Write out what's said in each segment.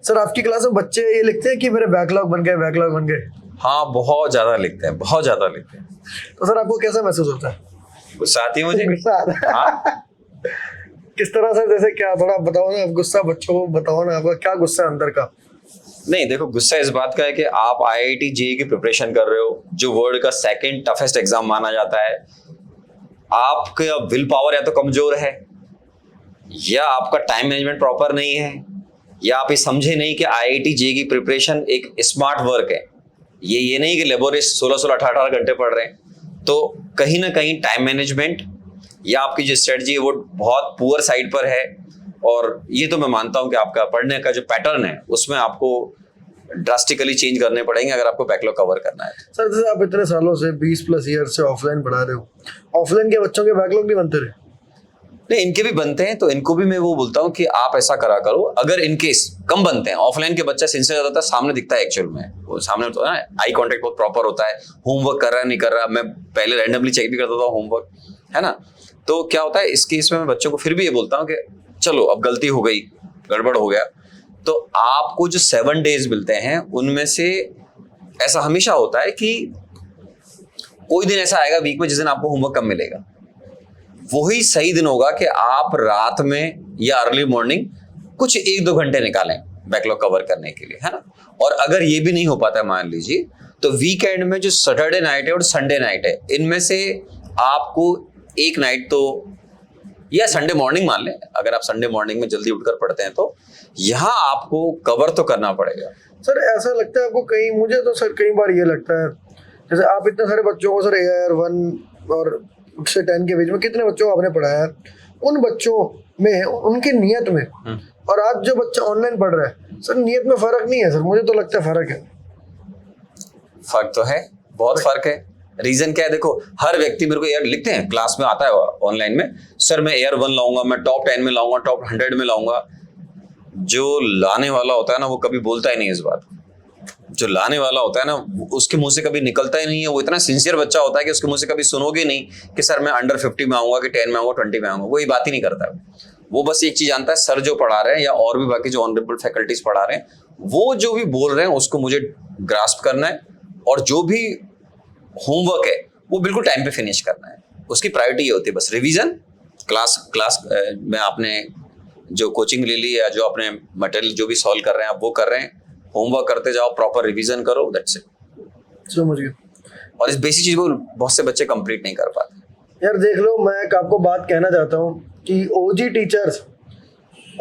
Sir आपकी class में बच्चे ये लिखते हैं कि मेरे बैकलॉग बन गए, बैकलॉग बन गए? हाँ, बहुत ज्यादा लिखते हैं, बहुत ज्यादा लिखते हैं। तो सर आपको कैसा महसूस होता है? गुस्सा आती है मुझे। गुस्सा आता है? हाँ, किस तरह से, जैसे क्या, थोड़ा बताओ ना। गुस्सा बच्चों को बताओ ना, आपका क्या गुस्सा है अंदर का? नहीं देखो, गुस्सा इस बात का है कि आप आईआईटी जेईई की प्रिपरेशन कर रहे हो, जो वर्ल्ड का सेकंड टफेस्ट एग्जाम माना जाता है। आपका विल पावर या तो कमजोर है, या आपका टाइम मैनेजमेंट प्रॉपर नहीं है, या आप ये समझे नहीं कि आईआईटी जेईई की प्रिपरेशन एक स्मार्ट वर्क है। ये नहीं कि लेबोरिस्ट 16-16, 18 घंटे पढ़ रहे हैं। तो कहीं ना कहीं टाइम मैनेजमेंट या आपकी जो स्ट्रेटजी है वो बहुत पुअर साइड पर है। और ये तो मैं मानता हूं कि आपका पढ़ने का जो पैटर्न है उसमें आपको ड्रास्टिकली चेंज करने पड़ेंगे अगर आपको बैकलॉग कवर करना है। सर जैसे आप इतने सालों से 20+ ईयर से ऑफलाइन पढ़ा रहे हो, ऑफलाइन के बच्चों के बैकलॉग नहीं बनते रहे? नहीं, इनके भी बनते हैं, तो इनको भी मैं वो बोलता हूँ कि आप ऐसा करा करो। अगर इनकेस कम बनते हैं, ऑफलाइन के बच्चा सिंसियर होता है, सामने दिखता है एक्चुअल में, वो सामने होता है ना, आई कांटेक्ट बहुत प्रॉपर होता है, होमवर्क कर रहा है नहीं कर रहा। मैं पहले रैंडमली चेक भी करता था होमवर्क, है ना। तो क्या होता है इस केस में मैं बच्चों को फिर भी ये बोलता हूँ कि चलो अब गलती हो गई, गड़बड़ हो गया, तो आपको जो 7 डेज मिलते हैं उनमें से ऐसा हमेशा होता है कि कोई दिन ऐसा आएगा वीक में जिस दिन आपको होमवर्क कम मिलेगा। वही सही दिन होगा कि आप रात में या अर्ली मॉर्निंग कुछ 1-2 घंटे निकालें बैकलॉग कवर करने के लिए, है ना। और अगर ये भी नहीं हो पाता है मान लीजिए, तो वीकेंड में जो सैटरडे नाइट है और संडे नाइट है, इनमें से आपको एक नाइट तो, या संडे मॉर्निंग मान लें, अगर आप संडे मॉर्निंग में जल्दी उठकर पढ़ते हैं तो यहाँ आपको कवर तो करना पड़ेगा। सर ऐसा लगता है आपको कहीं, मुझे तो सर कई बार ये लगता है, जैसे आप इतने सारे बच्चों को सर AR1 और से 10 के बीच में कितने बच्चों को आपने पढ़ाया है, उन बच्चों में, उनकी नीयत में, और आज जो बच्चा ऑनलाइन पढ़ रहा है, सर नीयत में फर्क नहीं है सर? मुझे तो लगता है फर्क है। फर्क तो है, बहुत फर्क है। रीजन क्या है? देखो, हर व्यक्ति मेरे को यार लिखते हैं, क्लास में आता है ऑनलाइन में, सर मैं AR1 लाऊंगा, मैं टॉप 10 में लाऊंगा, टॉप 100 में लाऊंगा। जो लाने वाला होता है ना वो कभी बोलता ही नहीं इस बात। जो लाने वाला होता है ना उसके मुंह से कभी निकलता ही नहीं है। वो इतना सिंसियर बच्चा होता है कि उसके मुंह से कभी सुनोगे नहीं कि सर मैं अंडर 50 में आऊंगा, कि 10 में आऊंगा, 20 में आऊंगा। वो ये बात ही नहीं करता है। वो बस एक चीज जानता है, सर जो पढ़ा रहे हैं या और भी बाकी जो ऑनरेबल फैकल्टीज पढ़ा रहे हैं, वो जो भी बोल रहे हैं उसको मुझे ग्रास्प करना है, और जो भी होमवर्क है वो बिल्कुल टाइम पे फिनिश करना है। उसकी प्रायोरिटी ये होती है बस रिवीजन। क्लास में आपने जो कोचिंग ले ली या जो अपने मटेरियल जो भी सॉल्व कर रहे हैं आप वो कर रहे हैं, होमवर्क करते जाओ, प्रॉपर रिवीजन करो, दैट्स इट। समझ गए। और इस बेसिक चीज को बहुत से बच्चे कंप्लीट नहीं कर पाते। यार देख लो, मैं एक आपको बात कहना चाहता हूँ कि OG टीचर्स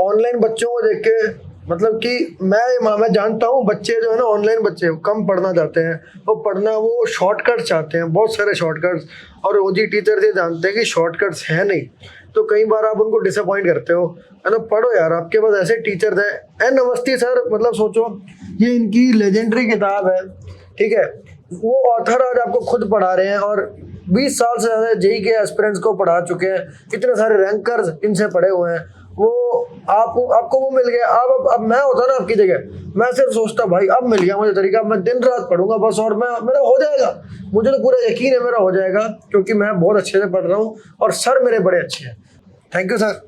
ऑनलाइन बच्चों को देख के, मतलब कि मैं जानता हूँ बच्चे जो है ना, ऑनलाइन बच्चे कम पढ़ना चाहते हैं, वो शॉर्टकट चाहते हैं, बहुत सारे शॉर्टकट्स। और OG टीचर्स ये जानते हैं कि शॉर्टकट्स हैं नहीं, तो कई बार आप उनको डिसअपॉइंट करते हो, है ना। पढ़ो यार, आपके पास ऐसे टीचर्स हैं। एन अवस्थी सर, मतलब सोचो, ये इनकी लेजेंडरी किताब है, ठीक है। वो ऑथर आज आपको खुद पढ़ा रहे हैं, और 20 साल से ज़्यादा जेईई के एस्पिरेंट्स को पढ़ा चुके हैं, इतने सारे रैंकर्स इनसे पढ़े हुए हैं। वो आपको वो मिल गया। अब मैं होता ना आपकी जगह, मैं सिर्फ सोचता भाई अब मिल गया मुझे तरीका, मैं दिन रात पढ़ूंगा बस, और मेरा हो जाएगा। मुझे तो पूरा यकीन है मेरा हो जाएगा, क्योंकि मैं बहुत अच्छे से पढ़ रहा हूँ और सर मेरे बड़े अच्छे हैं। Thank you sir.